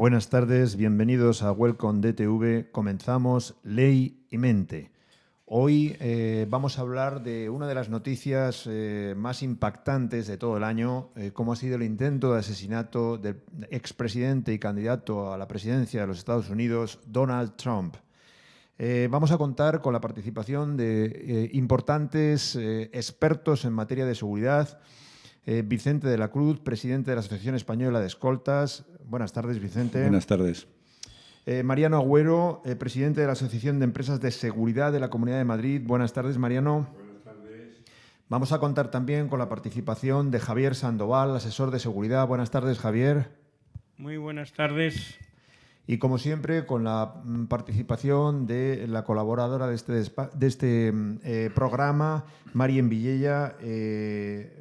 Buenas tardes, bienvenidos a Welcome DTV. Comenzamos Ley y Mente. Hoy vamos a hablar de una de las noticias más impactantes de todo el año, como ha sido el intento de asesinato del expresidente y candidato a la presidencia de los Estados Unidos, Donald Trump. Vamos a contar con la participación de importantes expertos en materia de seguridad. Vicente de la Cruz, presidente de la Asociación Española de Escoltas. Buenas tardes, Vicente. Buenas tardes. Mariano Agüero, presidente de la Asociación de Empresas de Seguridad de la Comunidad de Madrid. Buenas tardes, Mariano. Buenas tardes. Vamos a contar también con la participación de Javier Sandoval, asesor de seguridad. Buenas tardes, Javier. Muy buenas tardes. Y como siempre, con la participación de la colaboradora de este programa, Marien Villella,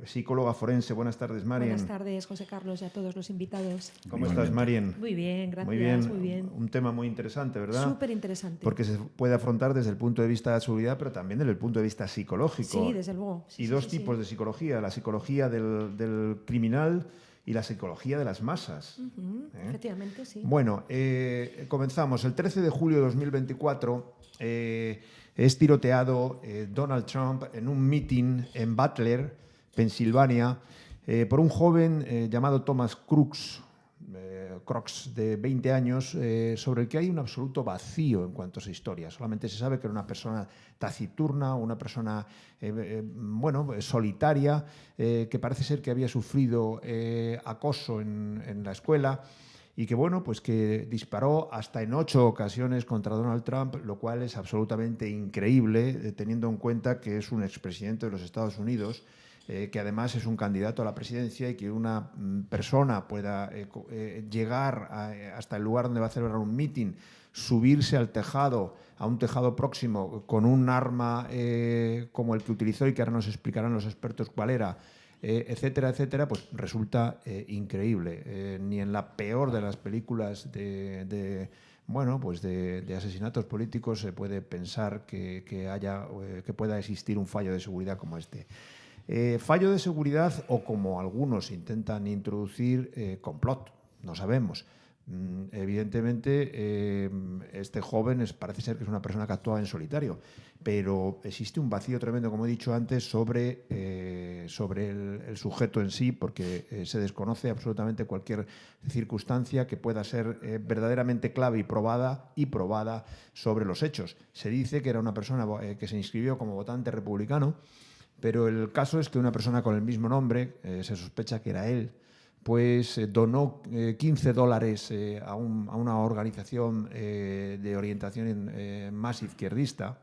psicóloga forense. Buenas tardes, Marien. Buenas tardes, José Carlos, y a todos los invitados. ¿Cómo estás, Marien? Muy bien, gracias. Muy bien. Un tema muy interesante, ¿verdad? Súper interesante. Porque se puede afrontar desde el punto de vista de seguridad, pero también desde el punto de vista psicológico. Sí, desde luego. Sí, y dos tipos de psicología. La psicología del criminal y la psicología de las masas. Efectivamente, sí. Bueno, comenzamos. El 13 de julio de 2024 es tiroteado Donald Trump en un meeting en Butler, Pensilvania, por un joven llamado Thomas Crooks, de 20 años, sobre el que hay un absoluto vacío en cuanto a su historia. Solamente se sabe que era una persona taciturna, una persona solitaria, que parece ser que había sufrido acoso en la escuela y que, que disparó hasta en 8 ocasiones contra Donald Trump, lo cual es absolutamente increíble, teniendo en cuenta que es un expresidente de los Estados Unidos, que además es un candidato a la presidencia, y que una persona pueda llegar hasta el lugar donde va a celebrar un mitin, subirse al tejado, a un tejado próximo, con un arma como el que utilizó y que ahora nos explicarán los expertos cuál era, etcétera, etcétera, pues resulta increíble. Ni en la peor de las películas de asesinatos políticos se puede pensar que pueda existir un fallo de seguridad como este. Fallo de seguridad, o como algunos intentan introducir, complot, no sabemos. Evidentemente, este joven parece ser que es una persona que actuaba en solitario, pero existe un vacío tremendo, como he dicho antes, sobre el sujeto en sí, porque se desconoce absolutamente cualquier circunstancia que pueda ser verdaderamente clave y probada sobre los hechos. Se dice que era una persona que se inscribió como votante republicano, pero el caso es que una persona con el mismo nombre, se sospecha que era él, pues donó $15 a una organización de orientación más izquierdista.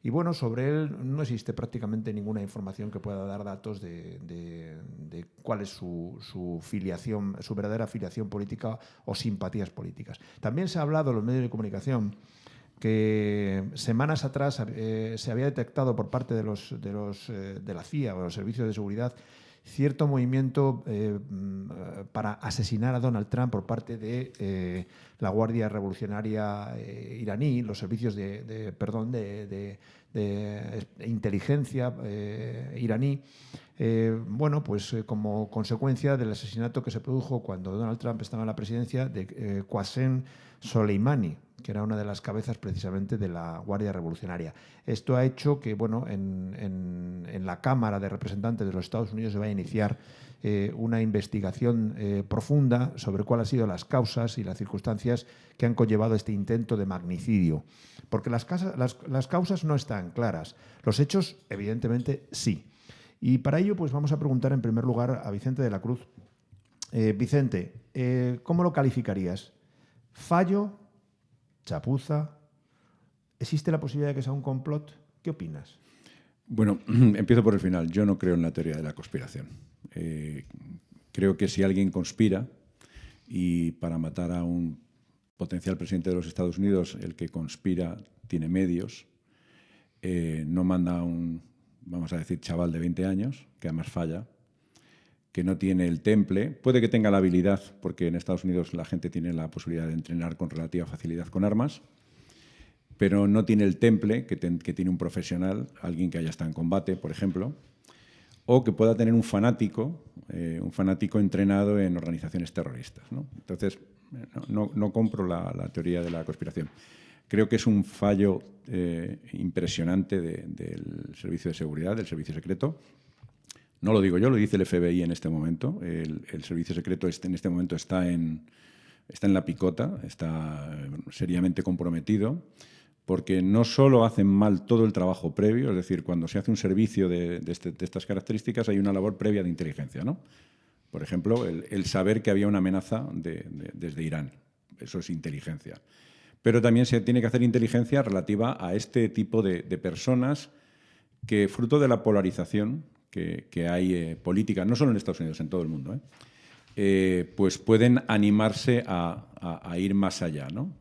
Y sobre él no existe prácticamente ninguna información que pueda dar datos de cuál es su filiación, su verdadera filiación política o simpatías políticas. También se ha hablado en los medios de comunicación que semanas atrás se había detectado por parte de la CIA o de los servicios de seguridad cierto movimiento para asesinar a Donald Trump por parte de la Guardia Revolucionaria iraní, los servicios de inteligencia iraní, como consecuencia del asesinato que se produjo cuando Donald Trump estaba en la presidencia de Qasem Soleimani, que era una de las cabezas precisamente de la Guardia Revolucionaria. Esto ha hecho que en la Cámara de Representantes de los Estados Unidos se vaya a iniciar una investigación profunda sobre cuáles han sido las causas y las circunstancias que han conllevado este intento de magnicidio. Porque las causas no están claras. Los hechos, evidentemente, sí. Y para ello, pues vamos a preguntar en primer lugar a Vicente de la Cruz. Vicente, ¿cómo lo calificarías? ¿Fallo? ¿Chapuza? ¿Existe la posibilidad de que sea un complot? ¿Qué opinas? Bueno, empiezo por el final. Yo no creo en la teoría de la conspiración. Creo que si alguien conspira, y para matar a un potencial presidente de los Estados Unidos, el que conspira tiene medios, no manda a un, vamos a decir, chaval de 20 años, que además falla, que no tiene el temple. Puede que tenga la habilidad, porque en Estados Unidos la gente tiene la posibilidad de entrenar con relativa facilidad con armas, pero no tiene el temple que tiene un profesional, alguien que haya estado en combate, por ejemplo, o que pueda tener un fanático entrenado en organizaciones terroristas, ¿no? Entonces, No compro la teoría de la conspiración. Creo que es un fallo impresionante del Servicio de Seguridad, del Servicio Secreto. No lo digo yo, lo dice el FBI en este momento. El Servicio Secreto en este momento está en la picota, está seriamente comprometido, porque no solo hacen mal todo el trabajo previo, es decir, cuando se hace un servicio de estas características hay una labor previa de inteligencia, ¿no? Por ejemplo, el saber que había una amenaza desde Irán. Eso es inteligencia. Pero también se tiene que hacer inteligencia relativa a este tipo de personas que, fruto de la polarización que hay política, no solo en Estados Unidos, en todo el mundo, pues pueden animarse a ir más allá, ¿no?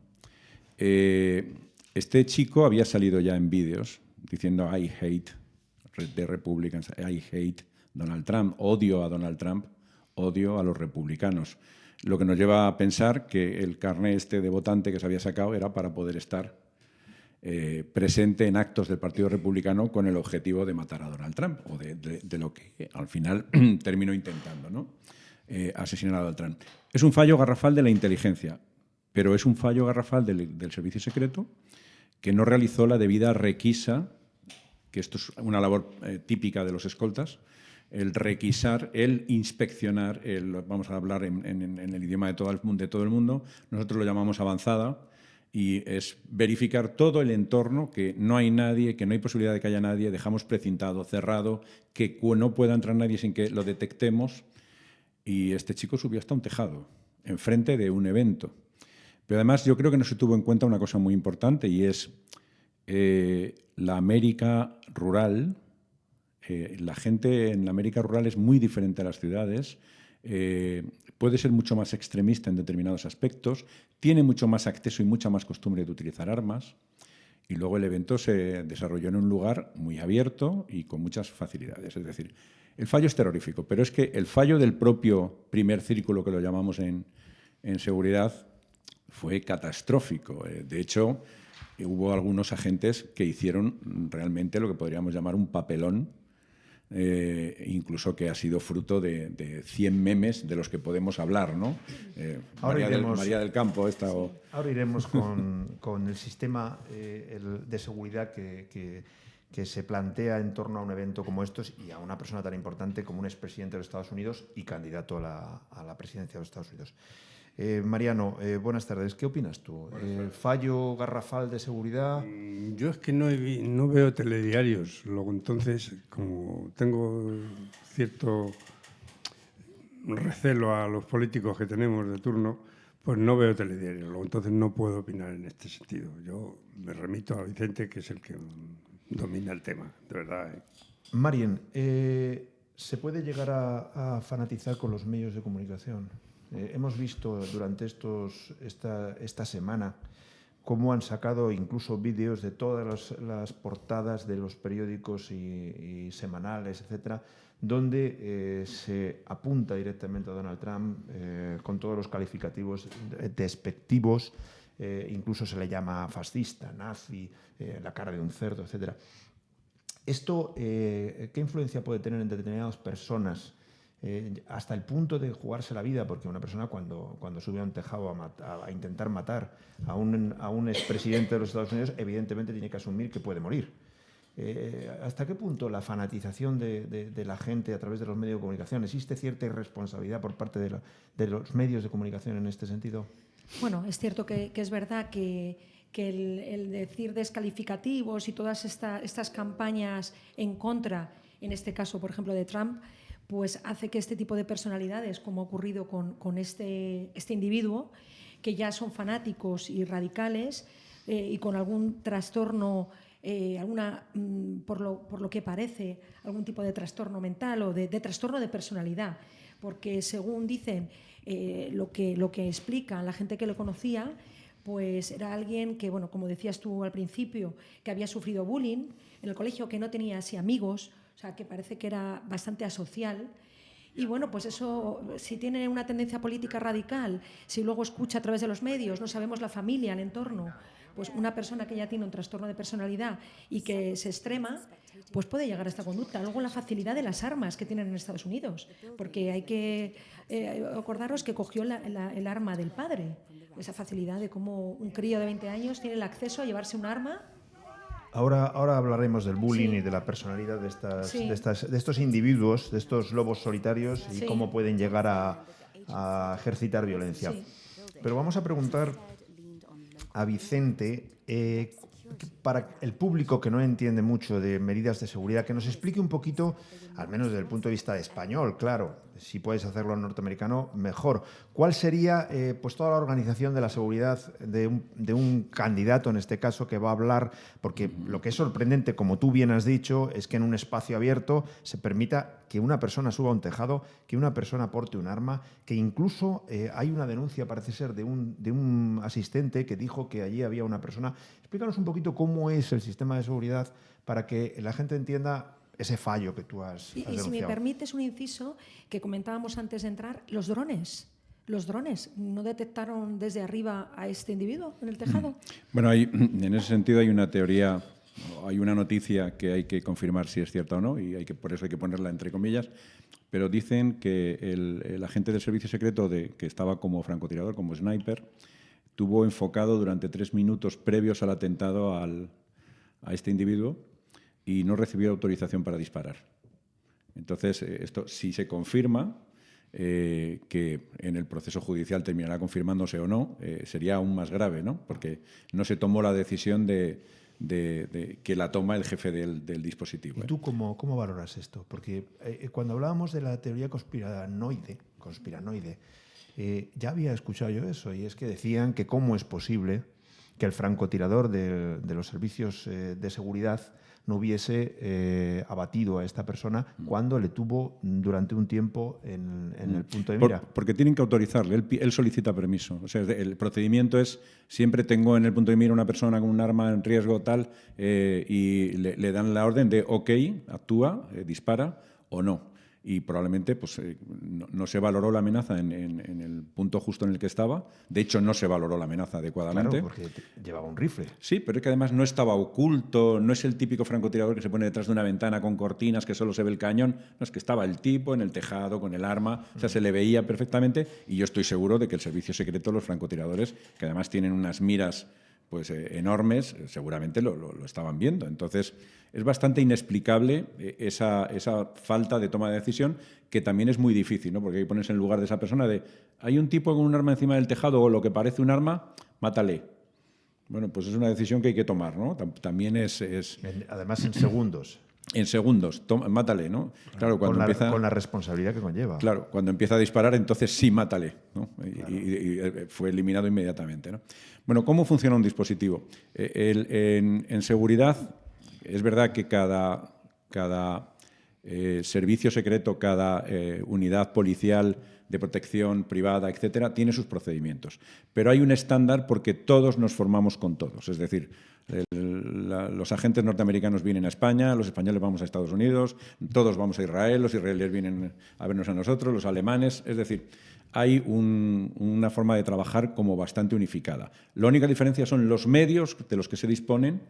Este chico había salido ya en vídeos diciendo I hate the Republicans, I hate Donald Trump, odio a Donald Trump, odio a los republicanos. Lo que nos lleva a pensar que el carné de votante que se había sacado era para poder estar presente en actos del Partido Republicano con el objetivo de matar a Donald Trump, o de lo que al final terminó intentando, ¿no? Asesinar a Donald Trump. Es un fallo garrafal de la inteligencia, pero es un fallo garrafal del Servicio Secreto que no realizó la debida requisa, que esto es una labor típica de los escoltas, el requisar, el inspeccionar, vamos a hablar en el idioma de todo el mundo, nosotros lo llamamos avanzada, y es verificar todo el entorno, que no hay nadie, que no hay posibilidad de que haya nadie, dejamos precintado, cerrado, que no pueda entrar nadie sin que lo detectemos. Y este chico subió hasta un tejado, enfrente de un evento. Pero además yo creo que no se tuvo en cuenta una cosa muy importante, y es la América rural. La gente en la América rural es muy diferente a las ciudades, puede ser mucho más extremista en determinados aspectos, tiene mucho más acceso y mucha más costumbre de utilizar armas, y luego el evento se desarrolló en un lugar muy abierto y con muchas facilidades. Es decir, el fallo es terrorífico, pero es que el fallo del propio primer círculo, que lo llamamos en seguridad, fue catastrófico. De hecho, hubo algunos agentes que hicieron realmente lo que podríamos llamar un papelón, incluso que ha sido fruto de 100 memes de los que podemos hablar, ¿no? María del Campo. Ahora iremos con el sistema de seguridad que se plantea en torno a un evento como estos y a una persona tan importante como un expresidente de los Estados Unidos y candidato a la presidencia de los Estados Unidos. Mariano, buenas tardes. ¿Qué opinas tú? ¿Fallo garrafal de seguridad? Yo es que no veo telediarios, luego entonces, como tengo cierto recelo a los políticos que tenemos de turno, pues no veo telediarios, luego entonces no puedo opinar en este sentido. Yo me remito a Vicente, que es el que domina el tema, de verdad. Marien, ¿se puede llegar a fanatizar con los medios de comunicación? Hemos visto durante esta semana cómo han sacado incluso vídeos de todas las portadas de los periódicos y semanales, etcétera, donde se apunta directamente a Donald Trump con todos los calificativos despectivos, incluso se le llama fascista, nazi, la cara de un cerdo, etcétera. ¿Esto qué influencia puede tener en determinadas personas? Hasta el punto de jugarse la vida, porque una persona cuando sube a un tejado a intentar matar a un expresidente de los Estados Unidos, evidentemente tiene que asumir que puede morir. ¿Hasta qué punto la fanatización de la gente a través de los medios de comunicación? ¿Existe cierta irresponsabilidad por parte de los medios de comunicación en este sentido? Bueno, es cierto que es verdad que el decir descalificativos y todas estas campañas en contra, en este caso, por ejemplo, de Trump, pues hace que este tipo de personalidades, como ha ocurrido con este individuo, que ya son fanáticos y radicales y con algún trastorno, por lo que parece, algún tipo de trastorno mental o de trastorno de personalidad, porque según dicen lo que explican la gente que lo conocía, pues era alguien que, bueno, como decías tú al principio, que había sufrido bullying en el colegio, que no tenía así amigos, o sea, que parece que era bastante asocial. Y bueno, pues eso, si tiene una tendencia política radical, si luego escucha a través de los medios, no sabemos la familia, el entorno, pues una persona que ya tiene un trastorno de personalidad y que se extrema, pues puede llegar a esta conducta. Luego la facilidad de las armas que tienen en Estados Unidos, porque hay que acordaros que cogió el arma del padre, esa facilidad de cómo un crío de 20 años tiene el acceso a llevarse un arma. Ahora hablaremos del bullying Sí. y de la personalidad de, Sí. de estos individuos, de estos lobos solitarios y Sí. cómo pueden llegar a ejercitar violencia. Sí. Pero vamos a preguntar a Vicente, para el público que no entiende mucho de medidas de seguridad, que nos explique un poquito, al menos desde el punto de vista español, claro, si puedes hacerlo en norteamericano, mejor. ¿Cuál sería pues toda la organización de la seguridad de un candidato, en este caso, que va a hablar? Porque lo que es sorprendente, como tú bien has dicho, es que en un espacio abierto se permita que una persona suba a un tejado, que una persona porte un arma, que incluso hay una denuncia, parece ser, de un asistente que dijo que allí había una persona. Explícanos un poquito cómo es el sistema de seguridad para que la gente entienda ese fallo que tú has Y denunciado. si me permites un inciso que comentábamos antes de entrar, los drones. ¿Los drones no detectaron desde arriba a este individuo en el tejado? Bueno, en ese sentido hay una teoría, hay una noticia que hay que confirmar si es cierta o no, y por eso hay que ponerla entre comillas, pero dicen que el agente del servicio secreto que estaba como francotirador, como sniper, tuvo enfocado durante 3 minutos previos al atentado a este individuo y no recibió autorización para disparar. Entonces, esto si se confirma, que en el proceso judicial terminará confirmándose o no, sería aún más grave, ¿no? Porque no se tomó la decisión de que la toma el jefe del dispositivo. ¿Y tú cómo valoras esto? Porque cuando hablábamos de la teoría conspiranoide, ya había escuchado yo eso, y es que decían que cómo es posible que el francotirador de los servicios de seguridad no hubiese abatido a esta persona cuando le tuvo durante un tiempo en el punto de mira. Porque tienen que autorizarle, él solicita permiso. O sea, el procedimiento es, siempre tengo en el punto de mira una persona con un arma en riesgo tal, y le dan la orden de ok, actúa, dispara o no. Y probablemente pues, no se valoró la amenaza en el punto justo en el que estaba. De hecho, no se valoró la amenaza adecuadamente. Claro, porque llevaba un rifle. Sí, pero es que además no estaba oculto, no es el típico francotirador que se pone detrás de una ventana con cortinas que solo se ve el cañón. No, es que estaba el tipo en el tejado con el arma, o sea, se le veía perfectamente, y yo estoy seguro de que el servicio secreto, los francotiradores, que además tienen unas miras pues enormes, seguramente lo estaban viendo. Entonces, es bastante inexplicable esa falta de toma de decisión, que también es muy difícil, ¿no? Porque ahí pones en lugar de esa persona de, hay un tipo con un arma encima del tejado o lo que parece un arma, mátale. Bueno, pues es una decisión que hay que tomar, ¿no? También Además, en segundos. En segundos, mátale, ¿no? Claro, cuando con la responsabilidad que conlleva. Claro, cuando empieza a disparar, entonces sí, mátale, ¿no? Y fue eliminado inmediatamente, ¿no? Bueno, ¿cómo funciona un dispositivo? En seguridad, es verdad que cada servicio secreto, cada unidad policial de protección privada, etcétera, tiene sus procedimientos. Pero hay un estándar porque todos nos formamos con todos. Es decir, los agentes norteamericanos vienen a España, los españoles vamos a Estados Unidos, todos vamos a Israel, los israelíes vienen a vernos a nosotros, los alemanes. Es decir, hay una forma de trabajar como bastante unificada. La única diferencia son los medios de los que se disponen,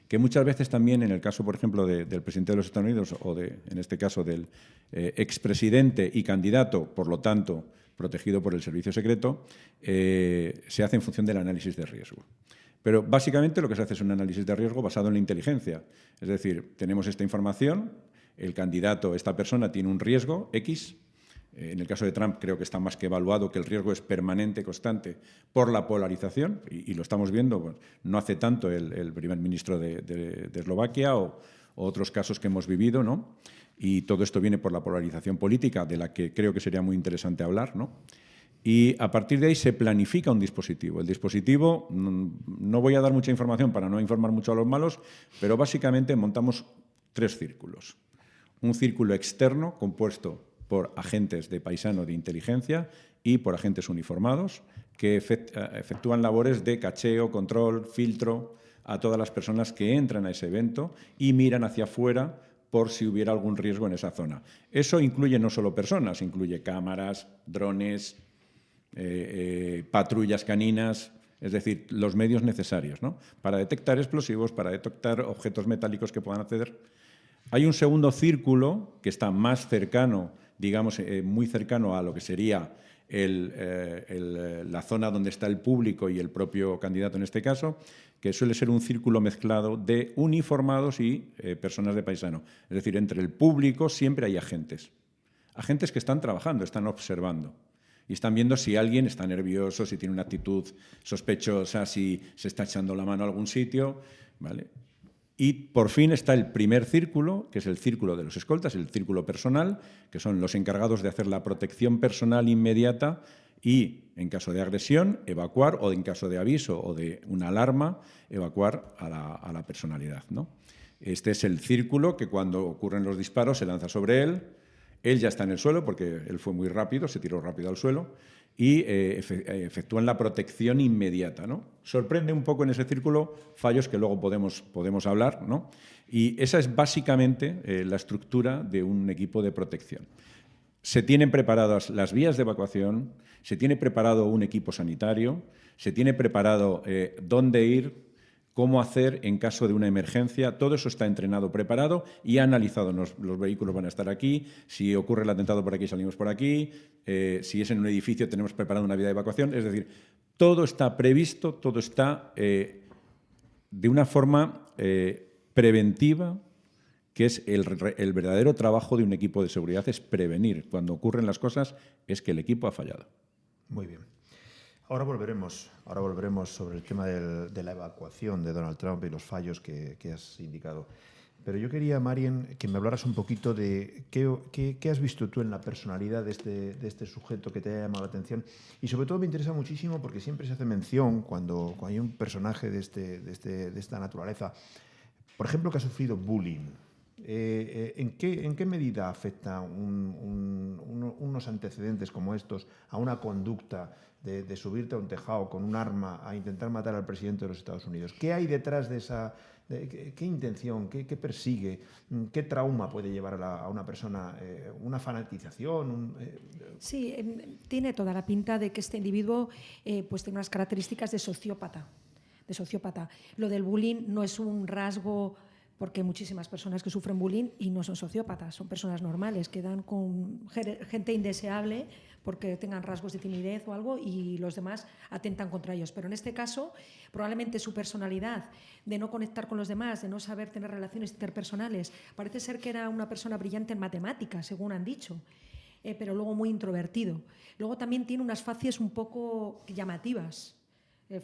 que muchas veces también, en el caso, por ejemplo, del presidente de los Estados Unidos o, en este caso, del expresidente y candidato, por lo tanto, protegido por el servicio secreto, se hace en función del análisis de riesgo. Pero básicamente lo que se hace es un análisis de riesgo basado en la inteligencia. Es decir, tenemos esta información, el candidato, esta persona, tiene un riesgo X. En el caso de Trump creo que está más que evaluado que el riesgo es permanente, constante, por la polarización, y lo estamos viendo, bueno, no hace tanto el primer ministro de Eslovaquia o otros casos que hemos vivido, ¿no? Y todo esto viene por la polarización política, de la que creo que sería muy interesante hablar, ¿no? Y a partir de ahí se planifica un dispositivo. El dispositivo, no voy a dar mucha información para no informar mucho a los malos, pero básicamente montamos 3 círculos. Un círculo externo compuesto por agentes de paisano de inteligencia y por agentes uniformados que efectúan labores de cacheo, control, filtro a todas las personas que entran a ese evento y miran hacia afuera por si hubiera algún riesgo en esa zona. Eso incluye no solo personas, incluye cámaras, drones, patrullas caninas, es decir, los medios necesarios, ¿no? Para detectar explosivos, para detectar objetos metálicos que puedan acceder. Hay un segundo círculo que está más cercano, digamos, muy cercano a lo que sería la zona donde está el público y el propio candidato en este caso, que suele ser un círculo mezclado de uniformados y personas de paisano. Es decir, entre el público siempre hay agentes. Agentes que están trabajando, están observando. Y están viendo si alguien está nervioso, si tiene una actitud sospechosa, si se está echando la mano a algún sitio, ¿vale? Y por fin está el primer círculo, que es el círculo de los escoltas, el círculo personal, que son los encargados de hacer la protección personal inmediata y, en caso de agresión, evacuar, o en caso de aviso o de una alarma, evacuar a la personalidad, ¿no? Este es el círculo que cuando ocurren los disparos se lanza sobre él. Él ya está en el suelo porque él fue muy rápido, se tiró rápido al suelo y efectúan la protección inmediata, ¿no? Sorprende un poco en ese círculo fallos que luego podemos hablar, ¿no? Y esa es básicamente la estructura de un equipo de protección. Se tienen preparadas las vías de evacuación, se tiene preparado un equipo sanitario, se tiene preparado dónde ir, cómo hacer en caso de una emergencia. Todo eso está entrenado, preparado y analizado. Los vehículos van a estar aquí, si ocurre el atentado por aquí, salimos por aquí, si es en un edificio tenemos preparada una vía de evacuación. Es decir, todo está previsto, todo está de una forma preventiva, que es el verdadero trabajo de un equipo de seguridad, es prevenir. Cuando ocurren las cosas es que el equipo ha fallado. Muy bien. Ahora volveremos sobre el tema de la evacuación de Donald Trump y los fallos que has indicado. Pero yo quería, Marien, que me hablaras un poquito de qué has visto tú en la personalidad de este sujeto que te haya llamado la atención. Y sobre todo me interesa muchísimo porque siempre se hace mención cuando hay un personaje de esta naturaleza, por ejemplo, que ha sufrido bullying. ¿En qué medida afecta unos antecedentes como estos a una conducta de subirte a un tejado con un arma a intentar matar al presidente de los Estados Unidos? ¿Qué hay detrás de esa? ¿Qué intención? ¿Qué persigue? ¿Qué trauma puede llevar a una persona? ¿Una fanatización? Sí, tiene toda la pinta de que este individuo pues tiene unas características de sociópata. Lo del bullying no es un rasgo, porque hay muchísimas personas que sufren bullying y no son sociópatas, son personas normales que dan con gente indeseable porque tengan rasgos de timidez o algo y los demás atentan contra ellos. Pero en este caso, probablemente su personalidad de no conectar con los demás, de no saber tener relaciones interpersonales, parece ser que era una persona brillante en matemáticas, según han dicho, pero luego muy introvertido. Luego también tiene unas facies un poco llamativas.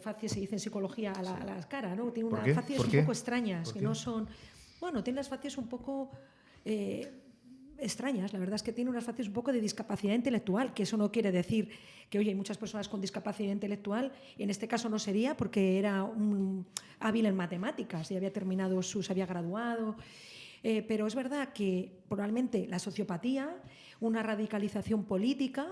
Facies se dice en psicología a la cara, ¿no? Tiene unas facies un poco extrañas, que no son... Bueno, tiene las facies un poco extrañas. La verdad es que tiene unas facies un poco de discapacidad intelectual, que eso no quiere decir que, oye, hay muchas personas con discapacidad intelectual, y en este caso no sería porque era un hábil en matemáticas y había terminado se había graduado. Pero es verdad que probablemente la sociopatía, una radicalización política,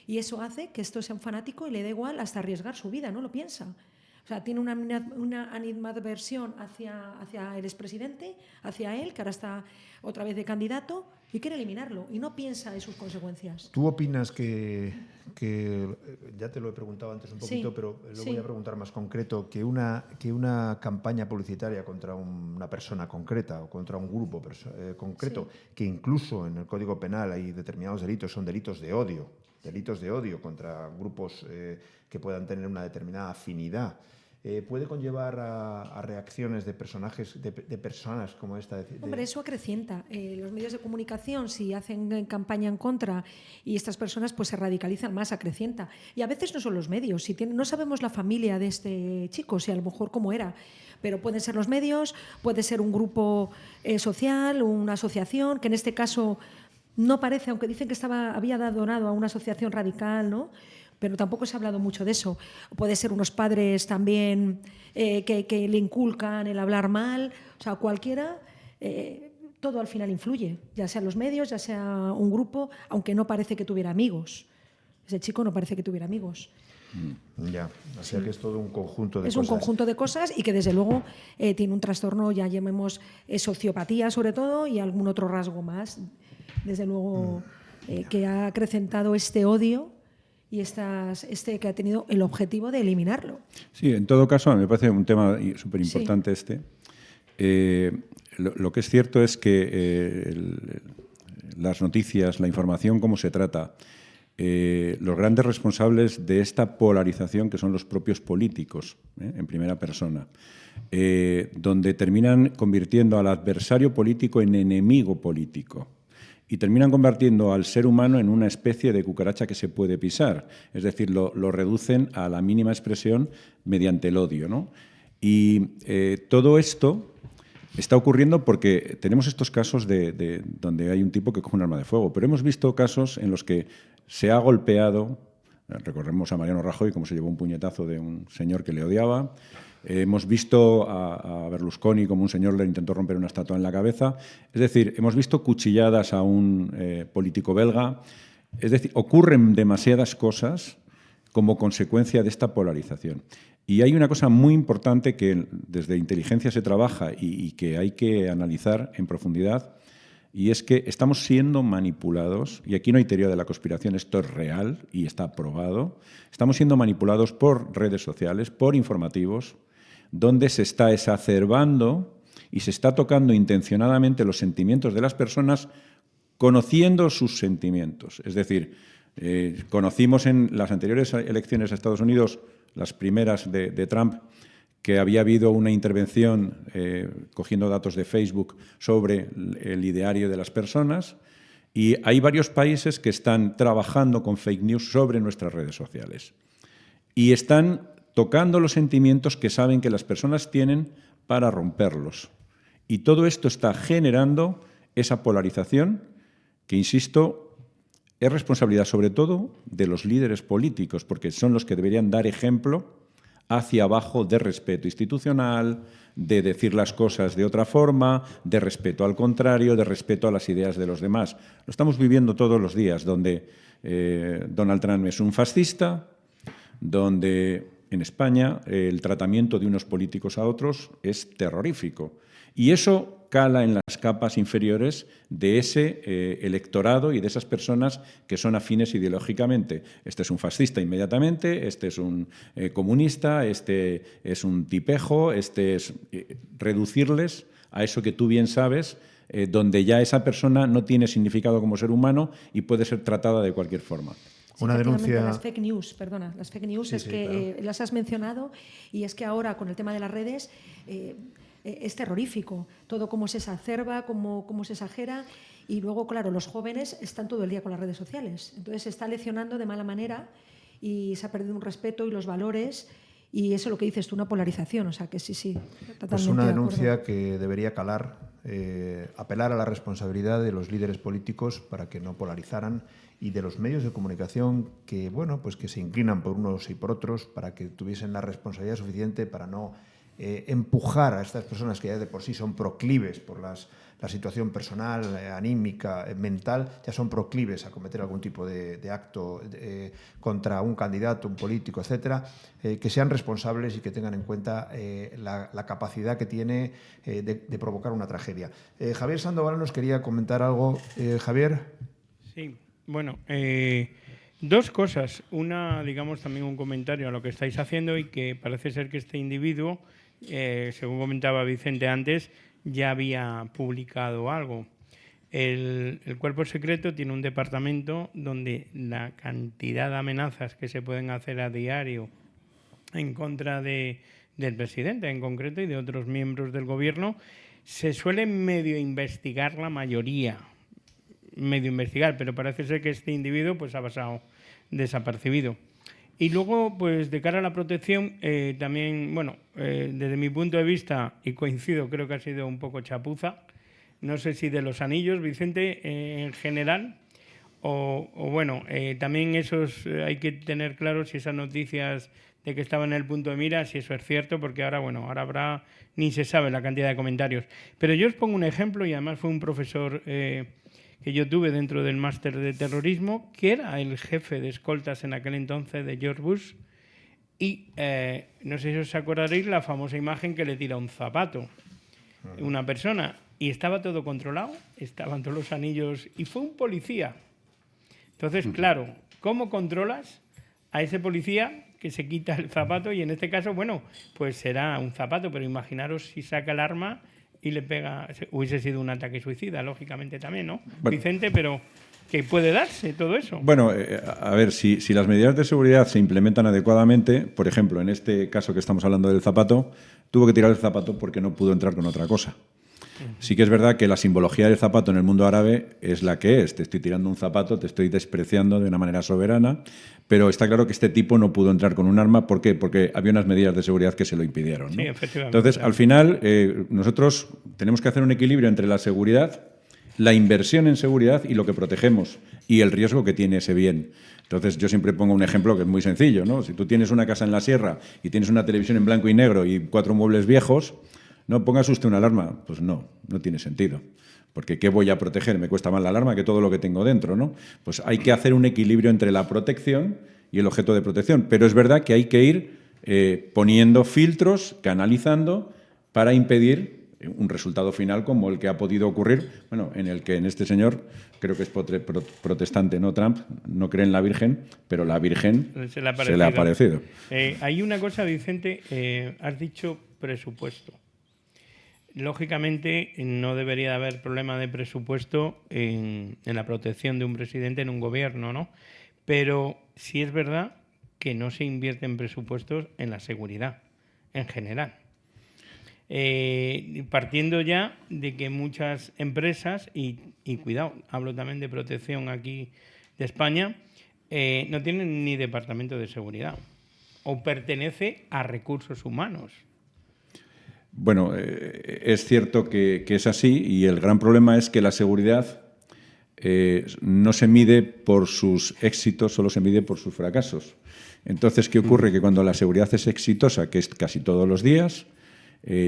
y eso hace que esto sea un fanático y le dé igual hasta arriesgar su vida, no lo piensa. O sea, tiene una animadversión hacia el expresidente, hacia él, que ahora está otra vez de candidato, y quiere eliminarlo, y no piensa en sus consecuencias. ¿Tú opinas que ya te lo he preguntado antes un poquito, sí, pero lo voy a preguntar más concreto, que una campaña publicitaria contra una persona concreta o contra un grupo concreto, que incluso en el Código Penal hay determinados delitos, son delitos de odio contra grupos que puedan tener una determinada afinidad, puede conllevar a reacciones de personajes, de personas como esta? Hombre, eso acrecienta. Los medios de comunicación, si hacen campaña en contra y estas personas pues se radicalizan más, acrecienta. Y a veces no son los medios. No sabemos la familia de este chico, si a lo mejor cómo era, pero pueden ser los medios, puede ser un grupo social, una asociación, que en este caso no parece, aunque dicen que había donado a una asociación radical, ¿no? Pero tampoco se ha hablado mucho de eso. Puede ser unos padres también que le inculcan el hablar mal, o sea, cualquiera, todo al final influye, ya sea los medios, ya sea un grupo, aunque no parece que tuviera amigos. Ese chico no parece que tuviera amigos. Ya, o sea que es todo un conjunto de cosas. Es un conjunto de cosas y que desde luego tiene un trastorno, ya llamemos sociopatía sobre todo, y algún otro rasgo más, desde luego, que ha acrecentado este odio y que ha tenido el objetivo de eliminarlo. Sí, en todo caso, me parece un tema súper importante. Sí. lo que es cierto es que las noticias, la información, cómo se trata, los grandes responsables de esta polarización que son los propios políticos, en primera persona, donde terminan convirtiendo al adversario político en enemigo político y terminan convirtiendo al ser humano en una especie de cucaracha que se puede pisar. Es decir, lo reducen a la mínima expresión mediante el odio, ¿no? Y todo esto está ocurriendo porque tenemos estos casos de donde hay un tipo que coge un arma de fuego, pero hemos visto casos en los que se ha golpeado, recordemos a Mariano Rajoy como se llevó un puñetazo de un señor que le odiaba, hemos visto a Berlusconi como un señor le intentó romper una estatua en la cabeza, es decir, hemos visto cuchilladas a un político belga, es decir, ocurren demasiadas cosas como consecuencia de esta polarización. Y hay una cosa muy importante que desde inteligencia se trabaja y que hay que analizar en profundidad, y es que estamos siendo manipulados, y aquí no hay teoría de la conspiración, esto es real y está probado, estamos siendo manipulados por redes sociales, por informativos, donde se está exacerbando y se está tocando intencionadamente los sentimientos de las personas conociendo sus sentimientos. Es decir, conocimos en las anteriores elecciones a Estados Unidos, las primeras de Trump, que había habido una intervención cogiendo datos de Facebook sobre el ideario de las personas, y hay varios países que están trabajando con fake news sobre nuestras redes sociales y están tocando los sentimientos que saben que las personas tienen para romperlos. Y todo esto está generando esa polarización que, insisto, es responsabilidad sobre todo de los líderes políticos, porque son los que deberían dar ejemplo hacia abajo de respeto institucional, de decir las cosas de otra forma, de respeto al contrario, de respeto a las ideas de los demás. Lo estamos viviendo todos los días, donde Donald Trump es un fascista, donde en España el tratamiento de unos políticos a otros es terrorífico. Y eso cala en las capas inferiores de ese electorado y de esas personas que son afines ideológicamente. Este es un fascista inmediatamente, este es un comunista, este es un tipejo, este es reducirles a eso que tú bien sabes, donde ya esa persona no tiene significado como ser humano y puede ser tratada de cualquier forma. Una denuncia. Las fake news, perdona, las fake news Sí, es sí, que claro. las has mencionado, y es que ahora con el tema de las redes es terrorífico todo cómo se exacerba, cómo se exagera, y luego, claro, los jóvenes están todo el día con las redes sociales, entonces se está leccionando de mala manera y se ha perdido un respeto y los valores, y eso es lo que dices tú, una polarización, o sea que sí, totalmente. Pues una de denuncia acuerdo. que debería calar, apelar a la responsabilidad de los líderes políticos para que no polarizaran, y de los medios de comunicación que, bueno, pues que se inclinan por unos y por otros para que tuviesen la responsabilidad suficiente para no empujar a estas personas que ya de por sí son proclives por la situación personal, anímica, mental, ya son proclives a cometer algún tipo de acto contra un candidato, un político, etcétera, que sean responsables y que tengan en cuenta la capacidad que tiene de provocar una tragedia. Javier Sandoval nos quería comentar algo. Javier. Sí, bueno, dos cosas. Una, digamos, también un comentario a lo que estáis haciendo, y que parece ser que este individuo, según comentaba Vicente antes, ya había publicado algo. El Cuerpo Secreto tiene un departamento donde la cantidad de amenazas que se pueden hacer a diario en contra del presidente en concreto y de otros miembros del gobierno, se suele medio investigar la mayoría. Medio investigar, pero parece ser que este individuo pues ha pasado desapercibido. Y luego, pues de cara a la protección, también, bueno, desde mi punto de vista, y coincido, creo que ha sido un poco chapuza, no sé si de los anillos, Vicente, en general, o bueno, también esos, hay que tener claro si esas noticias de que estaba en el punto de mira, si eso es cierto, porque ahora, bueno, ahora habrá, ni se sabe la cantidad de comentarios. Pero yo os pongo un ejemplo, y además fue un profesor que yo tuve dentro del máster de terrorismo, que era el jefe de escoltas en aquel entonces de George Bush, y no sé si os acordaréis la famosa imagen que le tira un zapato una persona, y estaba todo controlado, estaban todos los anillos, y fue un policía. Entonces, claro, ¿cómo controlas a ese policía que se quita el zapato? Y en este caso, bueno, pues será un zapato, pero imaginaros si saca el arma y le pega, hubiese sido un ataque suicida, lógicamente también, ¿no? Bueno. Vicente, pero que puede darse todo eso. Bueno, a ver, si las medidas de seguridad se implementan adecuadamente, por ejemplo, en este caso que estamos hablando del zapato, tuvo que tirar el zapato porque no pudo entrar con otra cosa. Sí que es verdad que la simbología del zapato en el mundo árabe es la que es. Te estoy tirando un zapato, te estoy despreciando de una manera soberana, pero está claro que este tipo no pudo entrar con un arma. ¿Por qué? Porque había unas medidas de seguridad que se lo impidieron, ¿no? Sí, efectivamente. Entonces, al final, nosotros tenemos que hacer un equilibrio entre la seguridad, la inversión en seguridad y lo que protegemos y el riesgo que tiene ese bien. Entonces, yo siempre pongo un ejemplo que es muy sencillo, ¿no? Si tú tienes una casa en la sierra y tienes una televisión en blanco y negro y 4 muebles viejos, ¿no pongas usted una alarma? Pues no tiene sentido. Porque ¿qué voy a proteger? Me cuesta más la alarma que todo lo que tengo dentro, ¿no? Pues hay que hacer un equilibrio entre la protección y el objeto de protección. Pero es verdad que hay que ir poniendo filtros, canalizando, para impedir un resultado final como el que ha podido ocurrir, bueno, en el que en este señor, creo que es protestante, ¿no? Trump, no cree en la Virgen, pero la Virgen se le ha aparecido. Hay una cosa, Vicente, has dicho presupuesto. Lógicamente, no debería haber problema de presupuesto en la protección de un presidente en un gobierno, ¿no? Pero sí es verdad que no se invierten presupuestos en la seguridad, en general. Partiendo ya de que muchas empresas, y cuidado, hablo también de protección aquí de España, no tienen ni departamento de seguridad o pertenece a recursos humanos. Bueno, es cierto que es así y el gran problema es que la seguridad no se mide por sus éxitos, solo se mide por sus fracasos. Entonces, ¿qué ocurre? Que cuando la seguridad es exitosa, que es casi todos los días,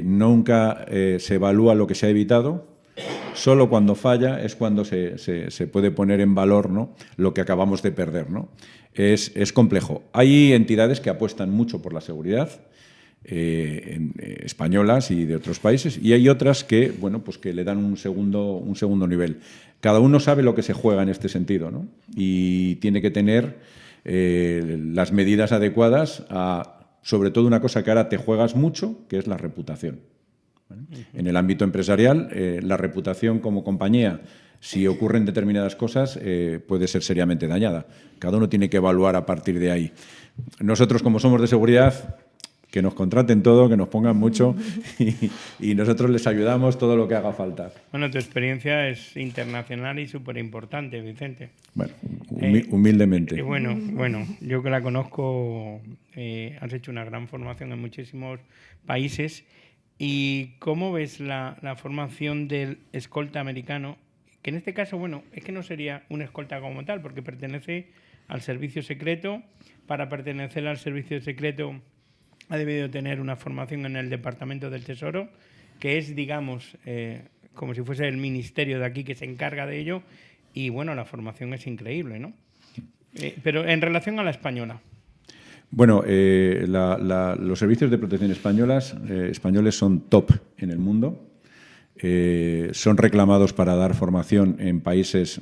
nunca se evalúa lo que se ha evitado. Solo cuando falla es cuando se puede poner en valor, ¿no?, lo que acabamos de perder, ¿no? Es complejo. Hay entidades que apuestan mucho por la seguridad, españolas y de otros países, y hay otras que, bueno, pues que le dan un segundo nivel. Cada uno sabe lo que se juega en este sentido, ¿no? Y tiene que tener las medidas adecuadas a, sobre todo, una cosa que ahora te juegas mucho, que es la reputación. ¿Vale? En el ámbito empresarial, la reputación como compañía, si ocurren determinadas cosas, puede ser seriamente dañada. Cada uno tiene que evaluar a partir de ahí. Nosotros, como somos de seguridad, que nos contraten todo, que nos pongan mucho y nosotros les ayudamos todo lo que haga falta. Bueno, tu experiencia es internacional y súper importante, Vicente. Bueno, humildemente. Bueno, yo que la conozco, has hecho una gran formación en muchísimos países. ¿Y cómo ves la formación del escolta americano? Que en este caso, bueno, es que no sería un escolta como tal, porque pertenece al servicio secreto. Para pertenecer al servicio secreto ha debido tener una formación en el Departamento del Tesoro, que es, digamos, como si fuese el ministerio de aquí que se encarga de ello. Y bueno, la formación es increíble, ¿no? Pero en relación a la española. Bueno, los servicios de protección españoles son top en el mundo. Son reclamados para dar formación en países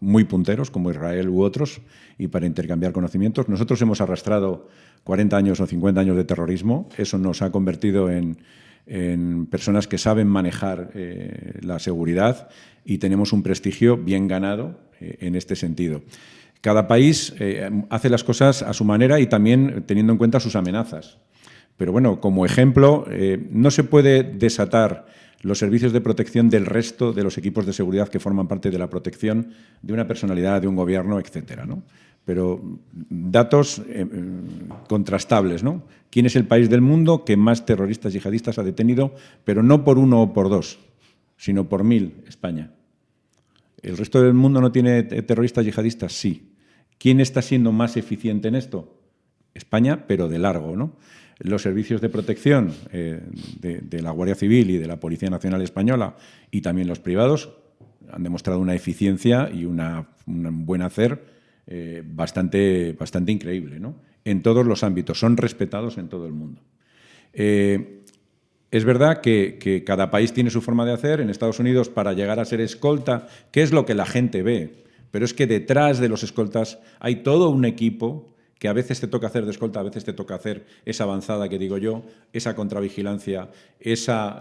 muy punteros, como Israel u otros, y para intercambiar conocimientos. Nosotros hemos arrastrado 40 años o 50 años de terrorismo. Eso nos ha convertido en personas que saben manejar la seguridad y tenemos un prestigio bien ganado en este sentido. Cada país hace las cosas a su manera y también teniendo en cuenta sus amenazas. Pero bueno, como ejemplo, no se puede desatar los servicios de protección del resto de los equipos de seguridad que forman parte de la protección de una personalidad, de un gobierno, etcétera, ¿no? Pero datos contrastables, ¿no? ¿Quién es el país del mundo que más terroristas yihadistas ha detenido? Pero no por 1 o por 2, sino por 1000, España. ¿El resto del mundo no tiene terroristas yihadistas? Sí. ¿Quién está siendo más eficiente en esto? España, pero de largo, ¿no? Los servicios de protección de la Guardia Civil y de la Policía Nacional Española y también los privados han demostrado una eficiencia y un buen hacer bastante increíble, ¿no? En todos los ámbitos, son respetados en todo el mundo. Es verdad que cada país tiene su forma de hacer. En Estados Unidos, para llegar a ser escolta, ¿qué es lo que la gente ve? Pero es que detrás de los escoltas hay todo un equipo que a veces te toca hacer de escolta, a veces te toca hacer esa avanzada que digo yo, esa contravigilancia, esa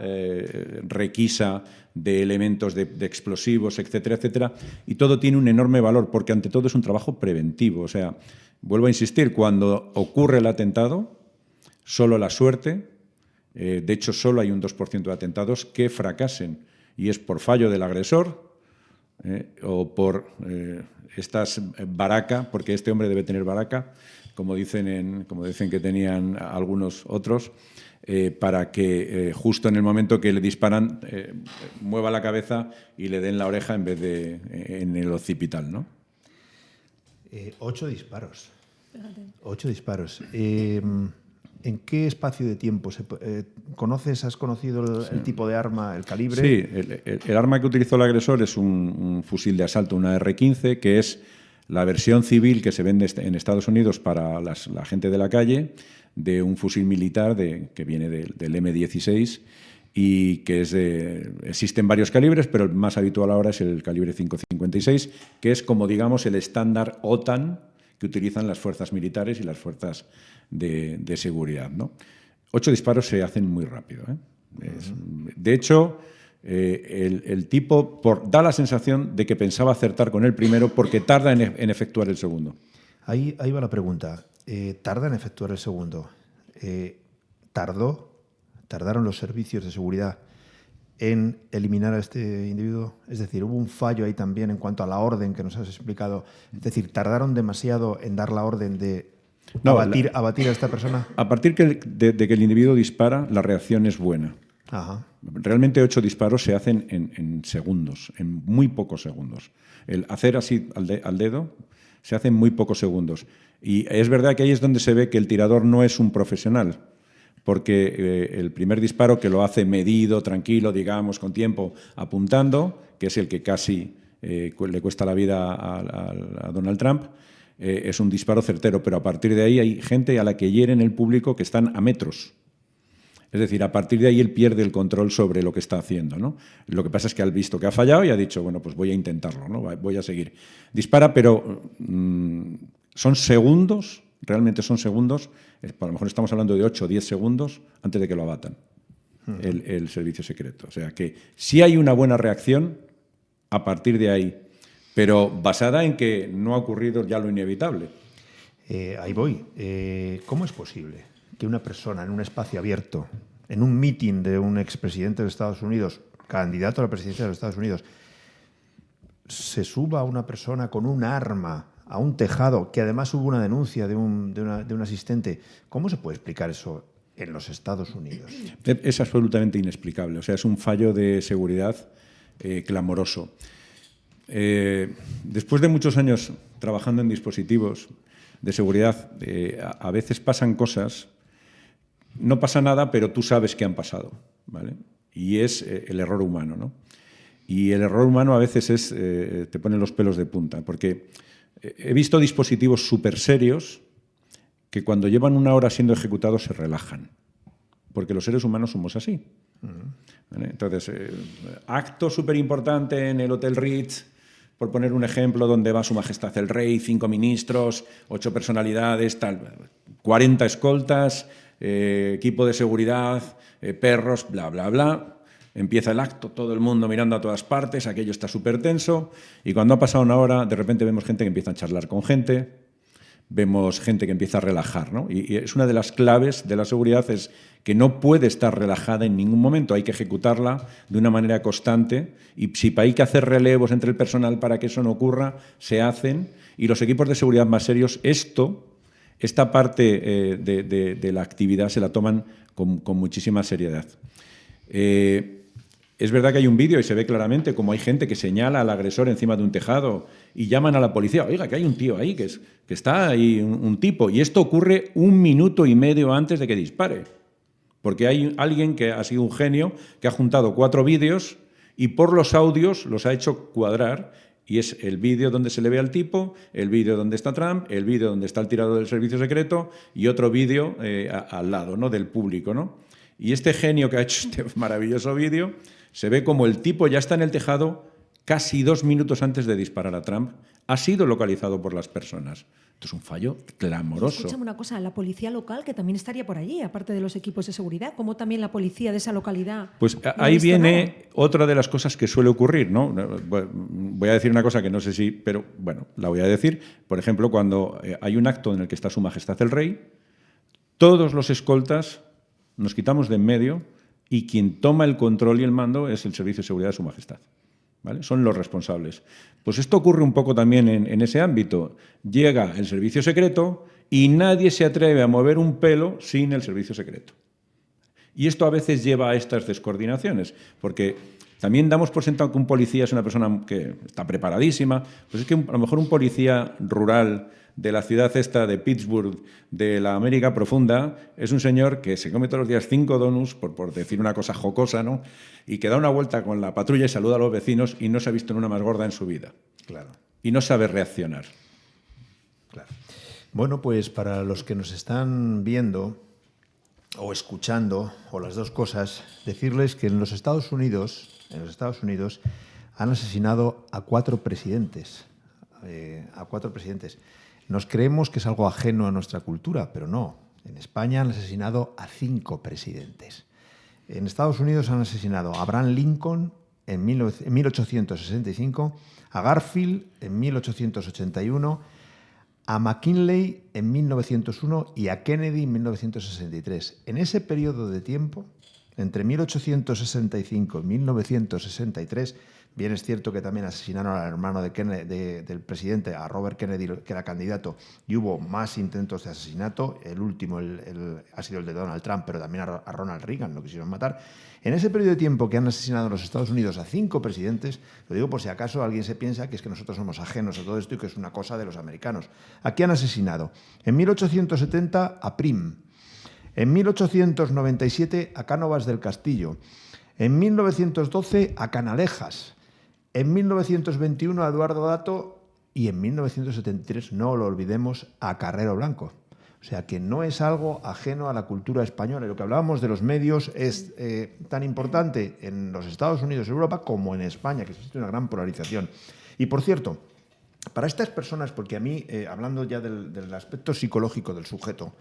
requisa de elementos de explosivos, etcétera, etcétera, y todo tiene un enorme valor, porque ante todo es un trabajo preventivo. O sea, vuelvo a insistir, cuando ocurre el atentado, solo la suerte, de hecho solo hay un 2% de atentados que fracasen, y es por fallo del agresor o por estas baraca, porque este hombre debe tener baraca, como dicen que tenían algunos otros, para que justo en el momento que le disparan mueva la cabeza y le den la oreja en vez de en el occipital, ¿no? 8 disparos. Fíjate. 8 disparos. ¿En qué espacio de tiempo has conocido el tipo de arma, el calibre? Sí, el arma que utilizó el agresor es un fusil de asalto, una R-15, que es la versión civil que se vende en Estados Unidos para la gente de la calle, de un fusil militar que viene del M16 y que existen varios calibres, pero el más habitual ahora es el calibre 5.56, que es como, digamos, el estándar OTAN que utilizan las fuerzas militares y las fuerzas de seguridad, ¿no? 8 disparos se hacen muy rápido, ¿eh? De hecho, el tipo da la sensación de que pensaba acertar con el primero porque tarda en efectuar el segundo. Ahí va la pregunta. ¿Tarda en efectuar el segundo? ¿Tardaron los servicios de seguridad en eliminar a este individuo? Es decir, ¿hubo un fallo ahí también en cuanto a la orden que nos has explicado? Es decir, ¿tardaron demasiado en dar la orden de abatir a esta persona? A partir de que el individuo dispara, la reacción es buena. Ajá. Realmente 8 disparos se hacen en segundos, en muy pocos segundos. El hacer así al dedo se hace en muy pocos segundos. Y es verdad que ahí es donde se ve que el tirador no es un profesional, porque el primer disparo, que lo hace medido, tranquilo, digamos, con tiempo, apuntando, que es el que casi le cuesta la vida a Donald Trump, es un disparo certero, pero a partir de ahí hay gente a la que hieren el público que están a metros. Es decir, a partir de ahí él pierde el control sobre lo que está haciendo, ¿no? Lo que pasa es que ha visto que ha fallado y ha dicho, bueno, pues voy a intentarlo, ¿no? Voy a seguir. Dispara, pero son segundos, realmente son segundos, a lo mejor estamos hablando de 8 o 10 segundos antes de que lo abatan el servicio secreto. O sea que sí hay una buena reacción a partir de ahí, pero basada en que no ha ocurrido ya lo inevitable. Ahí voy. ¿Cómo es posible que una persona en un espacio abierto, en un meeting de un expresidente de Estados Unidos, candidato a la presidencia de los Estados Unidos, se suba a una persona con un arma a un tejado, que además hubo una denuncia de un asistente? ¿Cómo se puede explicar eso en los Estados Unidos? Es absolutamente inexplicable. O sea, es un fallo de seguridad clamoroso. Después de muchos años trabajando en dispositivos de seguridad, a veces pasan cosas, no pasa nada, pero tú sabes que han pasado, ¿vale? Y es el error humano, ¿no? Y el error humano a veces te pone los pelos de punta, porque he visto dispositivos súper serios que cuando llevan 1 hora siendo ejecutados se relajan, porque los seres humanos somos así. ¿Vale? Entonces, acto súper importante en el Hotel Ritz, por poner un ejemplo, donde va Su Majestad el Rey, 5 ministros, 8 personalidades, 40 escoltas, equipo de seguridad, perros, bla, bla, bla. Empieza el acto, todo el mundo mirando a todas partes, aquello está súper tenso, y cuando ha pasado 1 hora, de repente vemos gente que empieza a charlar con gente, vemos gente que empieza a relajar, ¿no? Y es una de las claves de la seguridad, es que no puede estar relajada en ningún momento, hay que ejecutarla de una manera constante, y si hay que hacer relevos entre el personal para que eso no ocurra, se hacen, y los equipos de seguridad más serios, esta parte de la actividad se la toman con muchísima seriedad. Es verdad que hay un vídeo y se ve claramente como hay gente que señala al agresor encima de un tejado y llaman a la policía, oiga, que hay un tío ahí, que está ahí un tipo, y esto ocurre 1 minuto y medio antes de que dispare, porque hay alguien que ha sido un genio, que ha juntado 4 vídeos y por los audios los ha hecho cuadrar, y es el vídeo donde se le ve al tipo, el vídeo donde está Trump, el vídeo donde está el tirador del servicio secreto y otro vídeo al lado, ¿no?, del público, ¿no? Y este genio que ha hecho este maravilloso vídeo, se ve como el tipo ya está en el tejado casi 2 minutos antes de disparar a Trump, ha sido localizado por las personas. Esto es un fallo clamoroso. Escúchame una cosa, la policía local que también estaría por allí, aparte de los equipos de seguridad, ¿cómo también la policía de esa localidad? Pues no ha ahí visto viene nada? otra de las cosas que suele ocurrir, ¿no? Voy a decir una cosa que no sé si, pero bueno, la voy a decir. Por ejemplo, cuando hay un acto en el que está Su Majestad el Rey, todos los escoltas nos quitamos de en medio y quien toma el control y el mando es el Servicio de Seguridad de Su Majestad. ¿Vale? Son los responsables. Pues esto ocurre un poco también en ese ámbito. Llega el servicio secreto y nadie se atreve a mover un pelo sin el servicio secreto. Y esto a veces lleva a estas descoordinaciones, porque también damos por sentado que un policía es una persona que está preparadísima. Pues es que a lo mejor un policía rural de la ciudad esta de Pittsburgh, de la América profunda, es un señor que se come todos los días 5 donuts, por decir una cosa jocosa, ¿no? Y que da una vuelta con la patrulla y saluda a los vecinos y no se ha visto en una más gorda en su vida. Claro. Y no sabe reaccionar. Claro. Bueno, pues para los que nos están viendo o escuchando, o las dos cosas, decirles que en los Estados Unidos han asesinado a 4 presidentes. Nos creemos que es algo ajeno a nuestra cultura, pero no. En España han asesinado a 5 presidentes. En Estados Unidos han asesinado a Abraham Lincoln en 1865, a Garfield en 1881, a McKinley en 1901 y a Kennedy en 1963. En ese periodo de tiempo, entre 1865 y 1963, bien es cierto que también asesinaron al hermano del presidente, a Robert Kennedy, que era candidato, y hubo más intentos de asesinato. El último ha sido el de Donald Trump, pero también a Ronald Reagan lo quisieron matar. En ese periodo de tiempo que han asesinado en los Estados Unidos a 5 presidentes, lo digo por si acaso alguien se piensa que es que nosotros somos ajenos a todo esto y que es una cosa de los americanos. Aquí han asesinado en 1870 a Prim, en 1897 a Cánovas del Castillo, en 1912 a Canalejas, en 1921 a Eduardo Dato y en 1973, no lo olvidemos, a Carrero Blanco. O sea que no es algo ajeno a la cultura española. Y lo que hablábamos de los medios es tan importante en los Estados Unidos y Europa como en España, que existe una gran polarización. Y por cierto, para estas personas, porque a mí, hablando ya del aspecto psicológico del sujeto,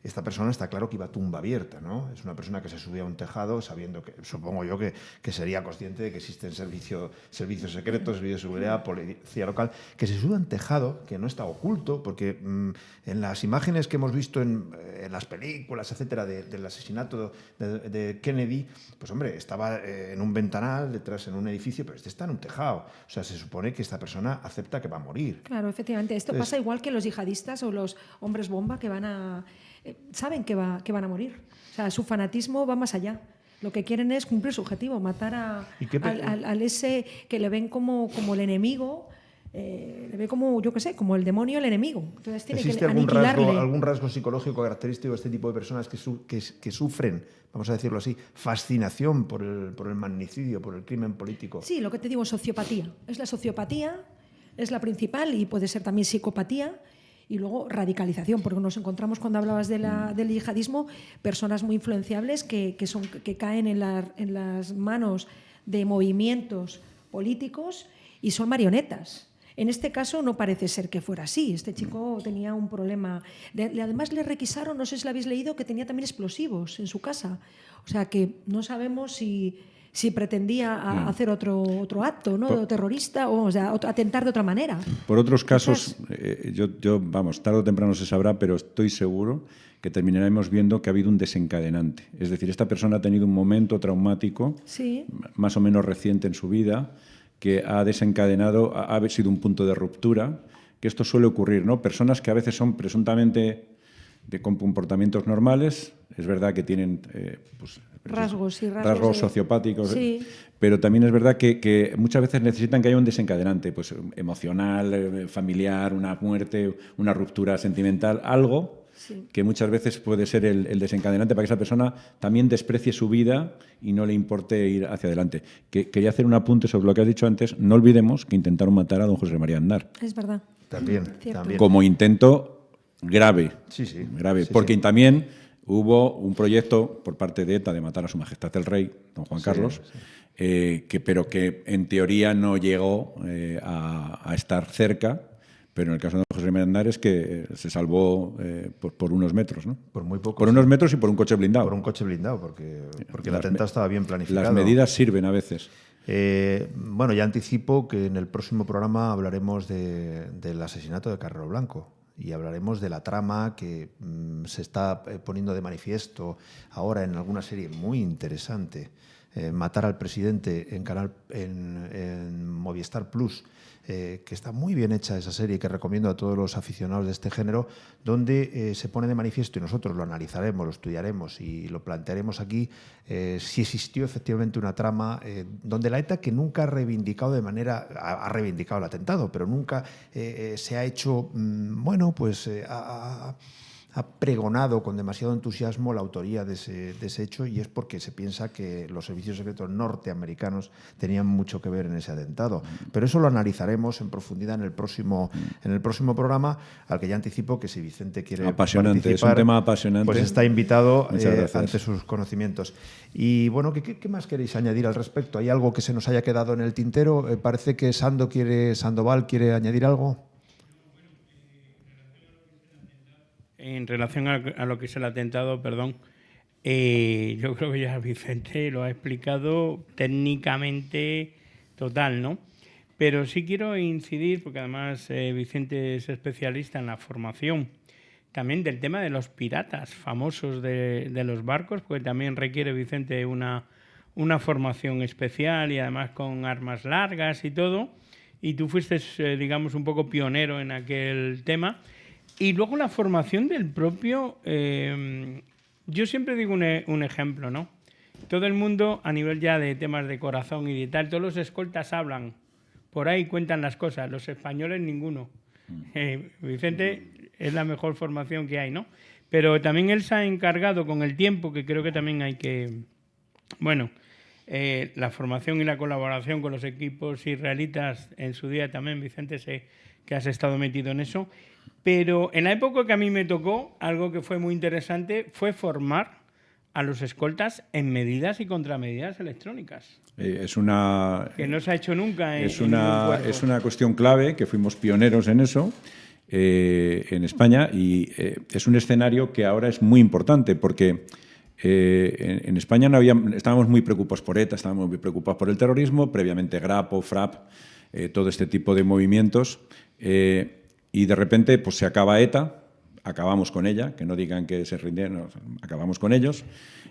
esta persona está claro que iba a tumba abierta, ¿no? Es una persona que se subía a un tejado sabiendo que, supongo yo, que sería consciente de que existen servicios secretos, servicios de seguridad, policía local, que se sube a un tejado que no está oculto, porque en las imágenes que hemos visto en las películas, etcétera, del asesinato de Kennedy, pues hombre, estaba en un ventanal, detrás en un edificio, pero este está en un tejado. O sea, se supone que esta persona acepta que va a morir. Claro, efectivamente. Esto pasa igual que los yihadistas o los hombres bomba que saben que van a morir. O sea, su fanatismo va más allá. Lo que quieren es cumplir su objetivo, matar al ese que le ven como el enemigo, le ve como, yo qué sé, como el demonio, el enemigo. Entonces tiene ¿Existe que aniquilarle. algún rasgo psicológico característico de este tipo de personas que sufren, vamos a decirlo así, fascinación por el magnicidio, por el crimen político? Sí, lo que te digo, sociopatía. Es la sociopatía, es la principal, y puede ser también psicopatía. Y luego radicalización, porque nos encontramos, cuando hablabas del yihadismo, personas muy influenciables que caen en las manos de movimientos políticos y son marionetas. En este caso no parece ser que fuera así. Este chico tenía un problema. Además le requisaron, no sé si lo habéis leído, que tenía también explosivos en su casa. O sea que no sabemos si pretendía hacer otro acto, ¿no? Terrorista o sea, atentar de otra manera. Por otros casos, vamos, tarde o temprano se sabrá, pero estoy seguro que terminaremos viendo que ha habido un desencadenante. Es decir, esta persona ha tenido un momento traumático, sí, más o menos reciente en su vida, que ha desencadenado, ha sido un punto de ruptura, que esto suele ocurrir, ¿no? Personas que a veces son presuntamente con comportamientos normales, es verdad que tienen rasgos sociopáticos, sí, pero también es verdad que muchas veces necesitan que haya un desencadenante, pues emocional, familiar, una muerte, una ruptura sentimental, algo sí, que muchas veces puede ser el desencadenante para que esa persona también desprecie su vida y no le importe ir hacia adelante. Quería hacer un apunte sobre lo que has dicho antes. No olvidemos que intentaron matar a don José María Aznar. Es verdad. También. Como intento grave. Sí. Grave. Sí, porque sí. también hubo un proyecto por parte de ETA de matar a Su Majestad el Rey, don Juan Carlos, pero que en teoría no llegó a estar cerca. Pero en el caso de José Armendáriz, que se salvó por unos metros, ¿no? Por muy poco. Por unos metros y por un coche blindado. Por un coche blindado, porque el atentado estaba bien planificado. Las medidas sirven a veces. Bueno, ya anticipo que en el próximo programa hablaremos del asesinato de Carrero Blanco y hablaremos de la trama que se está poniendo de manifiesto ahora en alguna serie muy interesante. Matar al presidente en Movistar Plus, que está muy bien hecha esa serie, que recomiendo a todos los aficionados de este género, donde se pone de manifiesto, y nosotros lo analizaremos, lo estudiaremos y lo plantearemos aquí, si existió efectivamente una trama donde la ETA, que nunca ha reivindicado ha reivindicado el atentado, pero nunca se ha hecho, ha pregonado con demasiado entusiasmo la autoría de ese hecho, y es porque se piensa que los servicios secretos norteamericanos tenían mucho que ver en ese atentado. Pero eso lo analizaremos en profundidad en el próximo programa, al que ya anticipo que si Vicente quiere apasionante, participar, es un tema apasionante. pues está invitado Muchas ante sus conocimientos. Y bueno, ¿qué más queréis añadir al respecto? ¿Hay algo que se nos haya quedado en el tintero? Parece que Sandoval quiere añadir algo. En relación a lo que es el atentado, perdón, yo creo que ya Vicente lo ha explicado técnicamente total, ¿no? Pero sí quiero incidir, porque además Vicente es especialista en la formación, también del tema de los piratas famosos de los barcos, porque también requiere, Vicente, una formación especial y además con armas largas y todo. Y tú fuiste, digamos, un poco pionero en aquel tema. Y luego la formación del propio... yo siempre digo un ejemplo, ¿no? Todo el mundo, a nivel ya de temas de corazón y de tal, todos los escoltas hablan, por ahí cuentan las cosas, los españoles ninguno. Vicente es la mejor formación que hay, ¿no? Pero también él se ha encargado con el tiempo, que creo que también hay que... Bueno, la formación y la colaboración con los equipos israelitas en su día también, Vicente, sé que has estado metido en eso. Pero en la época que a mí me tocó, algo que fue muy interesante fue formar a los escoltas en medidas y contramedidas electrónicas. Es una... Que no se ha hecho nunca es una cuestión clave, que fuimos pioneros en eso en España, y es un escenario que ahora es muy importante porque en España estábamos muy preocupados por ETA, estábamos muy preocupados por el terrorismo, previamente Grapo, FRAP, todo este tipo de movimientos, y de repente pues se acaba ETA, acabamos con ella, que no digan que se rindieron, acabamos con ellos,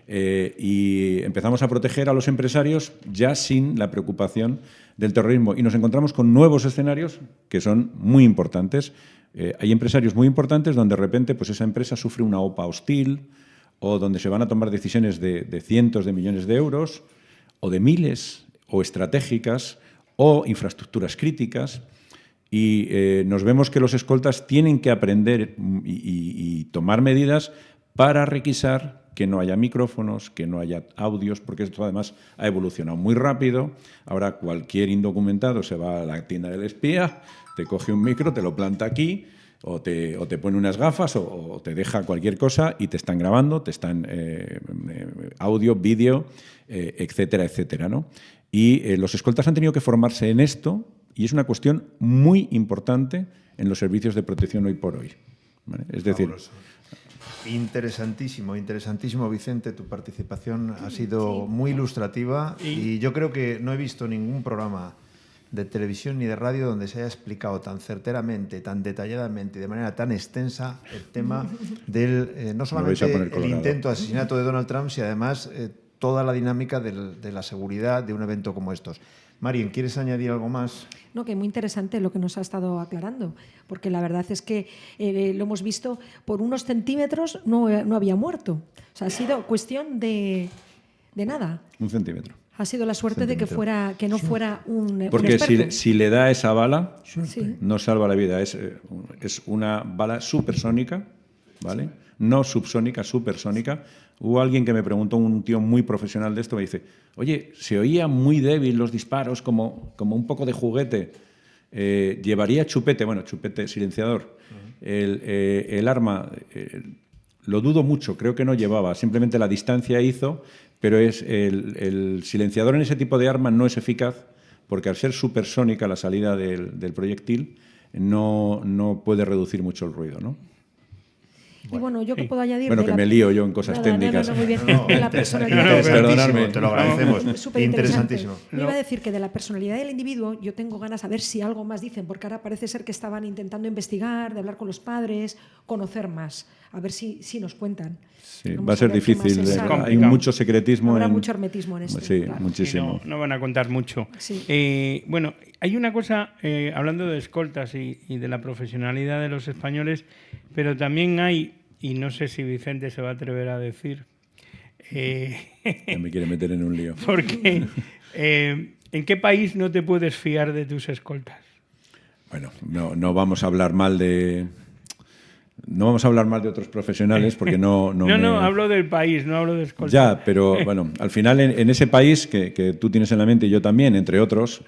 y empezamos a proteger a los empresarios ya sin la preocupación del terrorismo, y nos encontramos con nuevos escenarios que son muy importantes. Hay empresarios muy importantes donde de repente pues esa empresa sufre una OPA hostil, o donde se van a tomar decisiones de cientos de millones de euros, o de miles, o estratégicas, o infraestructuras críticas. Y nos vemos que los escoltas tienen que aprender y tomar medidas para requisar que no haya micrófonos, que no haya audios, porque esto además ha evolucionado muy rápido. Ahora cualquier indocumentado se va a la tienda del espía, te coge un micro, te lo planta aquí, o te pone unas gafas o te deja cualquier cosa y te están grabando, te están audio, vídeo, etcétera, etcétera, ¿no? Y los escoltas han tenido que formarse en esto, y es una cuestión muy importante en los servicios de protección hoy por hoy, ¿vale? Es decir... Fabuloso. Interesantísimo, interesantísimo, Vicente. Tu participación ha sido muy ilustrativa y yo creo que no he visto ningún programa de televisión ni de radio donde se haya explicado tan certeramente, tan detalladamente y de manera tan extensa el tema del no solamente el intento de asesinato de Donald Trump, sino además toda la dinámica de la seguridad de un evento como estos. Marien, ¿quieres añadir algo más? No, que muy interesante lo que nos ha estado aclarando, porque la verdad es que lo hemos visto, por unos centímetros no había muerto. O sea, ha sido cuestión de nada. Un centímetro. Ha sido la suerte de que no fuera un Porque experto. si le da esa bala, sí, no salva la vida. Es una bala supersónica, ¿vale? No subsónica, supersónica. Hubo alguien que me preguntó, un tío muy profesional de esto, me dice, oye, se oía muy débil los disparos, como un poco de juguete. ¿Llevaría chupete? Bueno, chupete silenciador. El arma Lo dudo mucho, creo que no llevaba, simplemente la distancia hizo, pero el silenciador en ese tipo de arma no es eficaz porque al ser supersónica la salida del proyectil no puede reducir mucho el ruido, ¿no? Y bueno, yo que puedo añadir... Bueno, que me lío yo en cosas técnicas. muy bien. No, De la personalidad... perdonadme. Te lo agradecemos. Súper Interesantísimo. Me iba a decir que de la personalidad del individuo yo tengo ganas a ver si algo más dicen, porque ahora parece ser que estaban intentando investigar, de hablar con los padres, conocer más, a ver si nos cuentan. Sí, Vamos va a ser ver qué más difícil. se sabe. Hay mucho secretismo. Habrá mucho hermetismo en esto. Sí, claro. muchísimo. No van a contar mucho. Sí. Bueno, hay una cosa, hablando de escoltas y de la profesionalidad de los españoles, pero también hay, y no sé si Vicente se va a atrever a decir, Ya me quiere meter en un lío. porque ¿en qué país no te puedes fiar de tus escoltas? Bueno, no vamos a hablar mal de... No vamos a hablar mal de otros profesionales porque no hablo del país, no hablo de escoltas. Ya, pero bueno, al final en ese país que tú tienes en la mente y yo también, entre otros,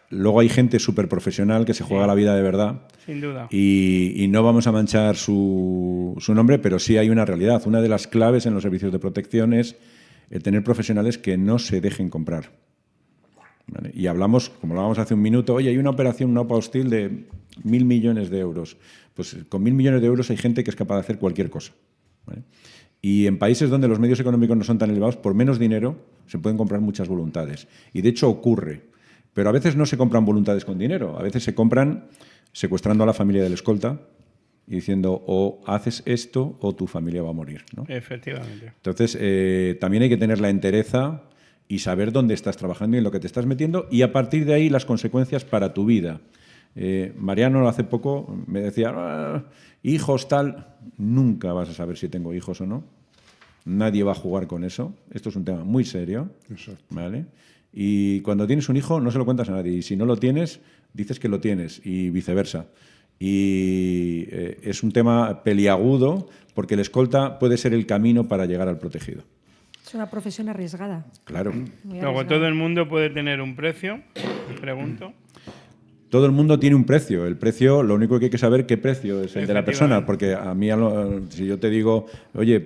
luego hay gente súper profesional que se juega la vida de verdad. Sin duda. Y no vamos a manchar su nombre, pero sí hay una realidad. Una de las claves en los servicios de protección es el tener profesionales que no se dejen comprar. ¿Vale? Y hablamos, como lo hablamos hace un minuto, oye, hay una operación, una OPA hostil de 1.000 millones de euros. Pues con 1.000 millones de euros hay gente que es capaz de hacer cualquier cosa. ¿Vale? Y en países donde los medios económicos no son tan elevados, por menos dinero se pueden comprar muchas voluntades. Y de hecho ocurre. Pero a veces no se compran voluntades con dinero, a veces se compran secuestrando a la familia del escolta y diciendo o haces esto o tu familia va a morir, ¿no? Efectivamente. Entonces, también hay que tener la entereza y saber dónde estás trabajando y en lo que te estás metiendo y a partir de ahí las consecuencias para tu vida. Mariano hace poco me decía, hijos tal, nunca vas a saber si tengo hijos o no. Nadie va a jugar con eso. Esto es un tema muy serio. Exacto. ¿Vale? Y cuando tienes un hijo no se lo cuentas a nadie. Y si no lo tienes, dices que lo tienes y viceversa. Y es un tema peliagudo porque el escolta puede ser el camino para llegar al protegido. Es una profesión arriesgada. Claro. Muy Luego arriesgada. todo el mundo puede tener un precio, pregunto. Todo el mundo tiene un precio. El precio, lo único que hay que saber qué precio es el de la persona. Efectivamente. Porque a mí, si yo te digo, oye,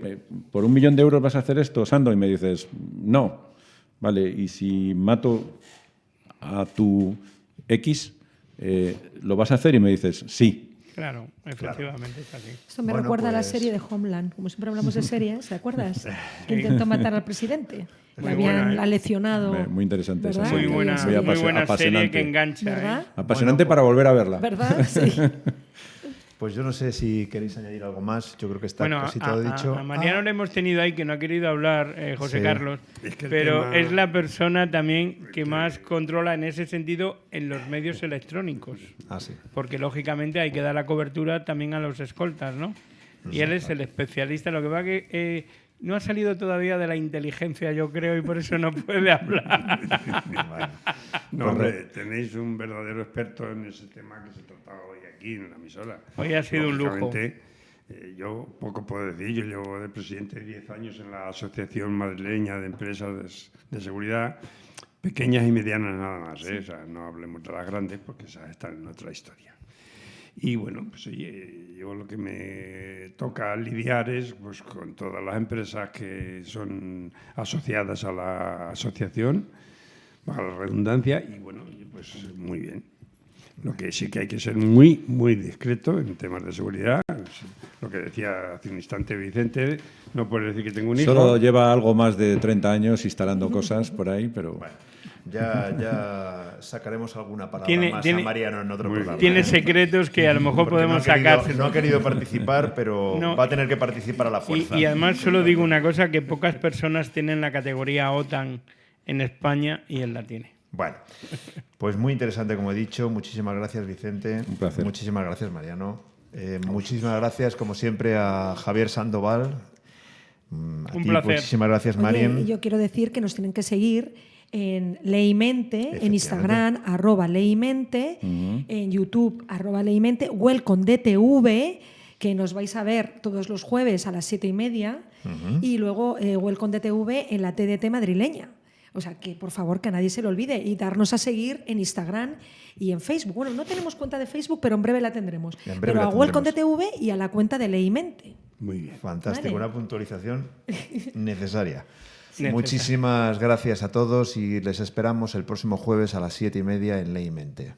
por 1 millón de euros vas a hacer esto, Sando, y me dices, no. Vale, y si mato a tu X, ¿lo vas a hacer? Y me dices, sí. Claro, efectivamente es así. Esto me Bueno, recuerda a la pues- serie de Homeland. Como siempre hablamos de series, ¿te acuerdas? Que intentó matar al presidente. Le Muy habían buena, ¿eh? aleccionado. Muy interesante esa ¿verdad? serie. Muy buena, Muy muy buena serie apasionante. que engancha. ¿Verdad? Apasionante para volver a verla. ¿Verdad? Sí. Pues yo no sé si queréis añadir algo más. Yo creo que está Bueno, casi todo dicho. a Mariano le hemos tenido ahí que no ha querido hablar, José Sí. Carlos, Es que el pero tema- es la persona también que más controla en ese sentido en los medios electrónicos. Ah, sí. Porque lógicamente hay que dar la cobertura también a los escoltas, ¿no? Y él es el especialista. Lo que pasa que no ha salido todavía de la inteligencia, yo creo, y por eso no puede hablar. Bueno. No, hombre, tenéis un verdadero experto en ese tema que se trataba hoy aquí en la emisora. Hoy ha sido un lujo. Lógicamente, yo poco puedo decir. Yo llevo de presidente 10 años en la Asociación Madrileña de Empresas de Seguridad, pequeñas y medianas nada más. O sea, no hablemos de las grandes porque esas están en otra historia. Y bueno, pues oye, yo lo que me toca lidiar es pues, con todas las empresas que son asociadas a la asociación, para la redundancia, y bueno, pues muy bien. Lo que sí que hay que ser muy, muy discreto en temas de seguridad. Lo que decía hace un instante Vicente, no puedes decir que tengo un hijo. Solo lleva algo más de 30 años instalando cosas por ahí, pero... Bueno, ya sacaremos alguna palabra Tiene- más tiene- a Mariano en otro Muy programa. Tiene secretos que a lo mejor Porque podemos no ha querido- sacar. No ha querido participar, pero No. va a tener que participar a la fuerza. Y además solo digo una cosa, que pocas personas tienen la categoría OTAN en España y él la tiene. Bueno, pues muy interesante, como he dicho. Muchísimas gracias, Vicente. Un placer. Muchísimas gracias, Mariano. Muchísimas gracias, como siempre, a Javier Sandoval. A Un ti, placer. Muchísimas gracias, Oye, Marien. y yo quiero decir que nos tienen que seguir en Leimente, en Instagram, @Leimente, en YouTube, @Leimente, Welcome DTV, que nos vais a ver todos los jueves a las 7:30, y luego Welcome DTV en la TDT madrileña. O sea, que por favor que a nadie se le olvide y darnos a seguir en Instagram y en Facebook. Bueno, no tenemos cuenta de Facebook, pero en breve la tendremos. En breve Pero la a Welcome tendremos. DTV y a la cuenta de Leimente. Muy bien. Fantástico, Vale. una puntualización necesaria. Necesaria. Muchísimas gracias a todos y les esperamos el próximo jueves a las 7:30 en Ley Mente.